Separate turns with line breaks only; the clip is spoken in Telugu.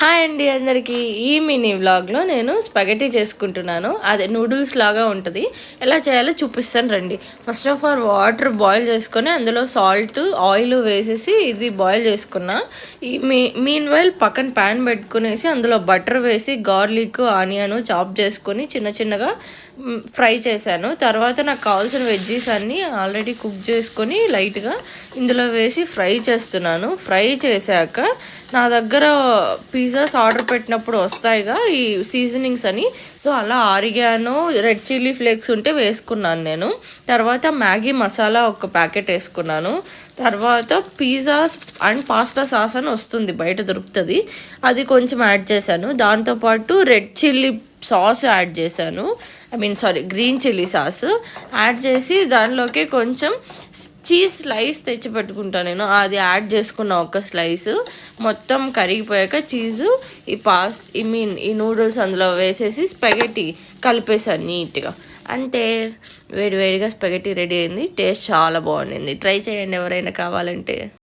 హాయ్ అండి అందరికీ. ఈ మినీ వ్లాగ్లో నేను స్పగెటీ చేసుకుంటున్నాను. అదే నూడిల్స్ లాగా ఉంటుంది. ఎలా చేయాలో చూపిస్తాను రండి. First of all water boil చేసుకొని అందులో సాల్ట్ ఆయిల్ వేసేసి ఇది బాయిల్ చేసుకున్నా. ఈ మీన్ వైల్ పక్కన ప్యాన్ పెట్టుకునేసి అందులో బటర్ వేసి గార్లిక్ ఆనియన్ చాప్ చేసుకొని చిన్న చిన్నగా ఫ్రై చేశాను. తర్వాత నాకు కావాల్సిన వెజ్జీస్ అన్నీ ఆల్రెడీ కుక్ చేసుకొని లైట్గా ఇందులో వేసి ఫ్రై చేస్తున్నాను. ఫ్రై చేశాక నా దగ్గర పిజ్జాస్ ఆర్డర్ పెట్టినప్పుడు వస్తాయిగా ఈ సీజనింగ్స్ అని, సో అలా ఆరిగానో రెడ్ చిల్లీ ఫ్లేక్స్ ఉంటే వేసుకున్నాను నేను. తర్వాత మ్యాగీ మసాలా ఒక ప్యాకెట్ వేసుకున్నాను. తర్వాత పిజ్జాస్ అండ్ పాస్తా సాస్ అని వస్తుంది, బయట దొరుకుతుంది, అది కొంచెం యాడ్ చేశాను. దాంతోపాటు రెడ్ చిల్లీ సాస్ యాడ్ చేశాను, గ్రీన్ చిల్లీ సాస్ యాడ్ చేసి దానిలోకి కొంచెం చీజ్ స్లైస్ తెచ్చి పెట్టుకుంటాను నేను. అది యాడ్ చేసుకున్న ఒక స్లైస్ మొత్తం కరిగిపోయాక చీజు ఈ నూడిల్స్ అందులో వేసేసి స్పగెటీ కలిపేసాను నీట్గా. అంటే వేడివేడిగా స్పగెటీ రెడీ అయింది. టేస్ట్ చాలా బాగుండింది. ట్రై చేయండి ఎవరైనా కావాలంటే.